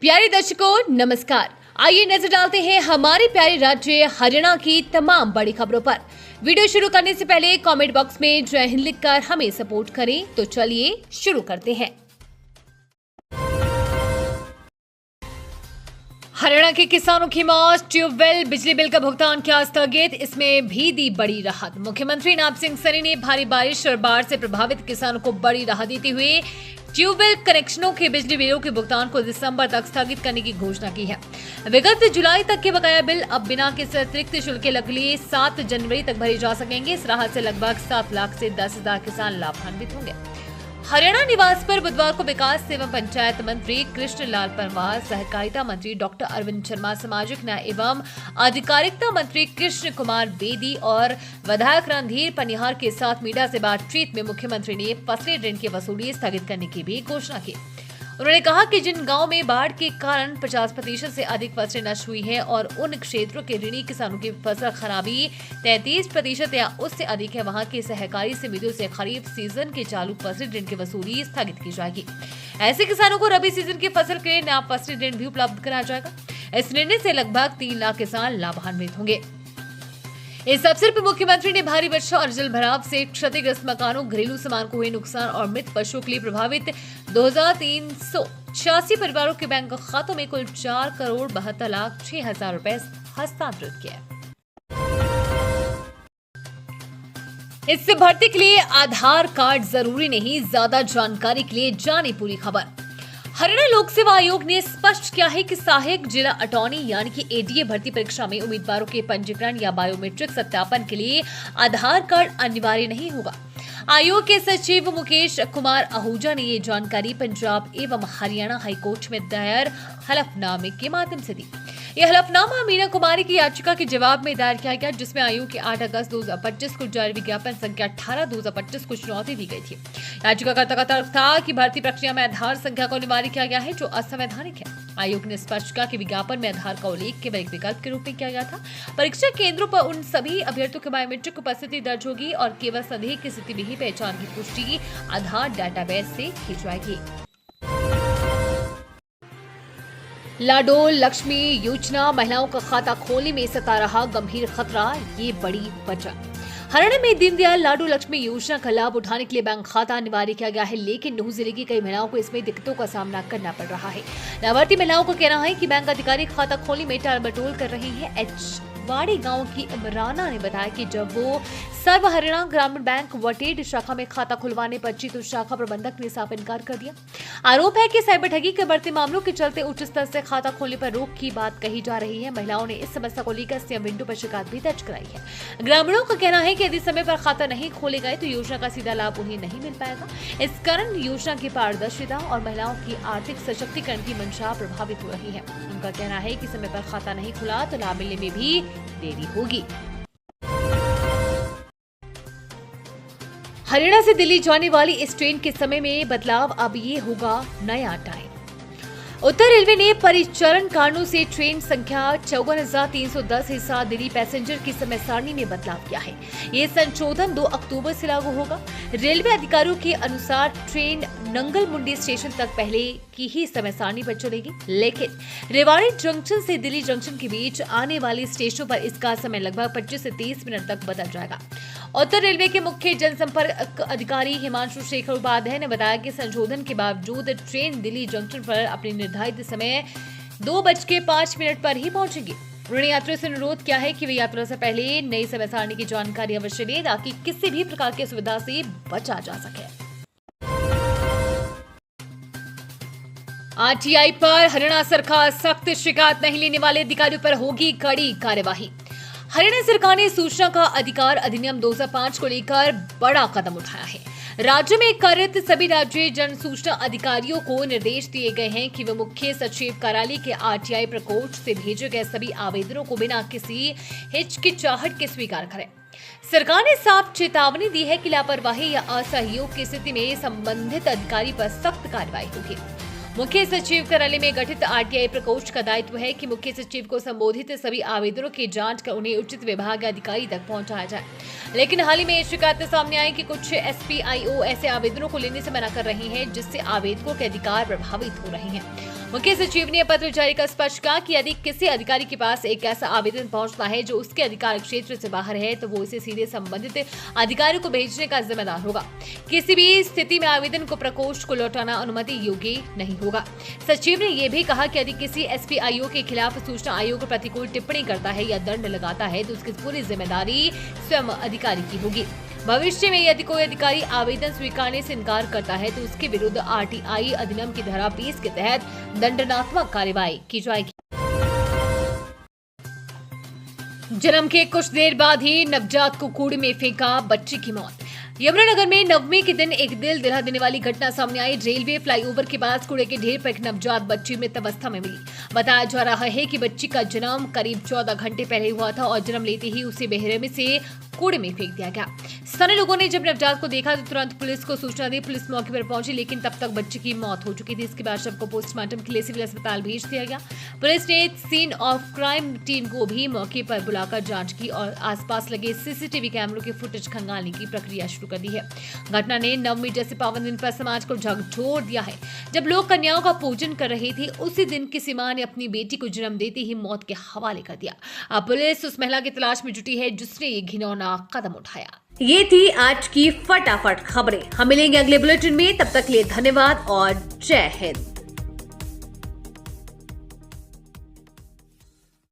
प्यारे दर्शकों नमस्कार। आइए नजर डालते हैं हमारे प्यारे राज्य हरियाणा की तमाम बड़ी खबरों पर। वीडियो शुरू करने से पहले कमेंट बॉक्स में जय हिंद लिखकर हमें सपोर्ट करें। तो चलिए शुरू करते हैं। हरियाणा के किसानों की मौत, ट्यूबवेल बिजली बिल का भुगतान किया स्थगित, इसमें भी दी बड़ी राहत। मुख्यमंत्री नायब सिंह सैनी ने भारी बारिश और बाढ़ से प्रभावित किसानों को बड़ी राहत देते हुए ट्यूबवेल कनेक्शनों के बिजली बिलों के भुगतान को दिसंबर तक स्थगित करने की घोषणा की है। विगत जुलाई तक के बकाया बिल अब बिना किसी अतिरिक्त शुल्क के अगले 7 जनवरी तक भरे जा सकेंगे। इस राहत से लगभग 7 लाख से 10,000 किसान लाभान्वित होंगे। हरियाणा निवास पर बुधवार को विकास एवं पंचायत मंत्री कृष्ण लाल परमार, सहकारिता मंत्री डॉक्टर अरविंद शर्मा, सामाजिक न्याय एवं अधिकारिता मंत्री कृष्ण कुमार बेदी और विधायक रणधीर पनिहार के साथ मीडिया से बातचीत में मुख्यमंत्री ने फसली ऋण की वसूली स्थगित करने की भी घोषणा की। उन्होंने कहा कि जिन गांव में बाढ़ के कारण 50% से अधिक फसलें नष्ट हुई हैं और उन क्षेत्रों के ऋणी किसानों की फसल खराबी 33% या उससे अधिक है, वहां के सहकारी समितियों से खरीफ सीजन के चालू फसली ऋण की वसूली स्थगित की जाएगी। ऐसे किसानों को रबी सीजन की फसल के लिए नया फसली ऋण भी उपलब्ध कराया जाएगा। इस निर्णय से लगभग 3 लाख किसान लाभान्वित होंगे। इस अवसर पर मुख्यमंत्री ने भारी वर्षा और जल भराव से क्षतिग्रस्त मकानों, घरेलू सामान को हुए नुकसान और मृत पशुओं के लिए प्रभावित 2386 परिवारों के बैंक खातों में कुल 4,72,06,000 रुपए हस्तांतरित किए। इस भर्ती के लिए आधार कार्ड जरूरी नहीं, ज्यादा जानकारी के लिए जाने पूरी खबर। हरियाणा लोक सेवा आयोग ने स्पष्ट किया है कि सहायक जिला अटॉर्नी यानी कि एडीए भर्ती परीक्षा में उम्मीदवारों के पंजीकरण या बायोमेट्रिक सत्यापन के लिए आधार कार्ड अनिवार्य नहीं होगा। आयोग के सचिव मुकेश कुमार आहूजा ने ये जानकारी पंजाब एवं हरियाणा हाईकोर्ट में दायर हलफनामे के माध्यम से दी। यह हलफनामा मीना कुमारी की याचिका के जवाब में दायर किया गया, जिसमें आयोग के 8 अगस्त 2025 को जारी विज्ञापन संख्या 18/2025 को चुनौती दी गई थी। याचिकाकर्ता का तर्क था कि भर्ती प्रक्रिया में आधार संख्या को अनिवार्य किया गया है, जो असंवैधानिक है। आयोग ने स्पष्ट किया कि विज्ञापन में आधार का उल्लेख केवल एक विकल्प के रूप में किया गया था। परीक्षा केंद्रों पर उन सभी अभ्यर्थियों की बायोमेट्रिक उपस्थिति दर्ज होगी और केवल संदेह की स्थिति में ही पहचान की पुष्टि आधार डाटाबेस से की जाएगी। लाडो लक्ष्मी योजना, महिलाओं का खाता खोलने में सता रहा गंभीर खतरा, ये बड़ी वजह। हरियाणा में दीनदयाल लाडो लक्ष्मी योजना का लाभ उठाने के लिए बैंक खाता अनिवार्य किया गया है, लेकिन नूंह जिले की कई महिलाओं को इसमें दिक्कतों का सामना करना पड़ रहा है। लाभार्थी महिलाओं को कहना है कि बैंक अधिकारी खाता खोलने में टालमटोल कर रहे हैं। वाड़ी गांव की इमराना ने बताया कि जब वो सर्व हरियाणा ग्रामीण बैंक वटेड शाखा में खाता खुलवाने पहुंची तो शाखा प्रबंधक ने साफ इनकार कर दिया। आरोप है कि साइबर ठगी के बढ़ते मामलों के चलते उच्च स्तर से खाता खोलने पर रोक की बात कही जा रही है। महिलाओं ने इस समस्या को लेकर सीएम विंडो पर शिकायत भी दर्ज कराई है। ग्रामीणों का कहना है कि यदि समय पर खाता नहीं खोले गए तो योजना का सीधा लाभ उन्हें नहीं मिल पाएगा। इस कारण योजना की पारदर्शिता और महिलाओं की आर्थिक सशक्तिकरण की मंशा प्रभावित हो रही है। उनका कहना है कि समय पर खाता नहीं खुला तो लाभ मिलने में भी देरी होगी। हरियाणा से दिल्ली जाने वाली इस ट्रेन के समय में बदलाव, अब ये होगा नया टाइम। उत्तर रेलवे ने परिचालन कारणों से ट्रेन संख्या 54,310 हिस्सा दिल्ली पैसेंजर की समय सारणी में बदलाव किया है। ये संशोधन 2 अक्टूबर से लागू होगा। रेलवे अधिकारियों के अनुसार ट्रेन नंगल मुंडी स्टेशन तक पहले की ही समय सारणी पर चलेगी, लेकिन रेवाड़ी जंक्शन से दिल्ली जंक्शन के बीच आने वाले स्टेशनों पर इसका समय लगभग 25 से 30 मिनट तक बदल जाएगा। उत्तर रेलवे के मुख्य जनसंपर्क अधिकारी हिमांशु शेखर उपाध्याय ने बताया कि संशोधन के बावजूद ट्रेन दिल्ली जंक्शन पर अपने निर्धारित समय 2:05 पर ही पहुंचेगी। उन्होंने यात्रियों से अनुरोध किया है कि वे यात्रा से पहले नई समय सारणी की जानकारी अवश्य लें, ताकि किसी भी प्रकार की असुविधा से बचा जा सके। आरटीआई पर हरियाणा सरकार सख्त, शिकायत नहीं लेने वाले अधिकारियों पर होगी कड़ी कार्यवाही। हरियाणा सरकार ने सूचना का अधिकार अधिनियम 2005 को लेकर बड़ा कदम उठाया है। राज्य में कार्यरत सभी राज्य जन सूचना अधिकारियों को निर्देश दिए गए हैं कि वे मुख्य सचिव कार्यालय के आरटीआई प्रकोष्ठ से भेजे गए सभी आवेदनों को बिना किसी हिचकिचाहट के स्वीकार करें। सरकार ने साफ चेतावनी दी है कि लापरवाही या असहयोग की स्थिति में संबंधित अधिकारी पर सख्त कार्रवाई होगी। मुख्य सचिव कार्यालय में गठित आरटीआई प्रकोष्ठ का दायित्व है कि मुख्य सचिव को संबोधित सभी आवेदनों की जांच कर उन्हें उचित विभाग अधिकारी तक पहुंचाया जाए। लेकिन हाल ही में शिकायतें सामने आई कि कुछ एसपीआईओ ऐसे आवेदनों को लेने से मना कर रही हैं, जिससे आवेदकों के अधिकार प्रभावित हो रहे हैं। मुख्य सचिव ने पत्र जारी कर स्पष्ट कहा कि यदि किसी अधिकारी के पास एक ऐसा आवेदन पहुंचता है जो उसके अधिकार क्षेत्र से बाहर है तो वो इसे सीधे संबंधित अधिकारी को भेजने का जिम्मेदार होगा। किसी भी स्थिति में आवेदन को प्रकोष्ठ को लौटाना अनुमति योग्य नहीं होगा। सचिव ने यह भी कहा कि यदि किसी एसपीआईओ के खिलाफ सूचना आयोग प्रतिकूल टिप्पणी करता है या दंड लगाता है तो उसकी पूरी जिम्मेदारी स्वयं अधिकारी की होगी। भविष्य में यदि कोई अधिकारी आवेदन स्वीकारने से इनकार करता है तो उसके विरुद्ध आरटीआई अधिनियम की धारा 20 के तहत दंडात्मक कार्रवाई की जाएगी। जन्म के कुछ देर बाद ही नवजात को कूड़े में फेंका, बच्चे की मौत। यमुनानगर में नवमी के दिन एक दिल दिला देने वाली घटना सामने आई। रेलवे फ्लाईओवर के पास कूड़े के ढेर पर एक नवजात बच्ची मृत अवस्था में मिली। बताया जा रहा है कि बच्ची का जन्म करीब 14 घंटे पहले हुआ था और जन्म लेते ही उसे बेरहमी से कूड़े में फेंक दिया गया। स्थानीय लोगों ने जब नवजात को देखा तो तुरंत पुलिस को सूचना दी। पुलिस मौके पर पहुंची लेकिन तब तक बच्ची की मौत हो चुकी थी। इसके बाद शव को पोस्टमार्टम के लिए सिविल अस्पताल भेज दिया गया। पुलिस ने सीन ऑफ क्राइम टीम को भी मौके पर बुलाकर जांच की और आसपास लगे सीसीटीवी कैमरों के फुटेज खंगालने की प्रक्रिया शुरू कर दी है। घटना ने नवमी जैसे पावन दिन पर समाज को झकझोर दिया है। जब लोग कन्याओं का पूजन कर रहे थे उसी दिन किसी मां ने अपनी बेटी को जन्म देते ही मौत के हवाले कर दिया। अब पुलिस उस महिला की तलाश में जुटी है जिसने ये घिनौना कदम उठाया। ये थी आज की फटाफट खबरें। हम मिलेंगे अगले बुलेटिन में, तब तक के लिए धन्यवाद और जय हिंद।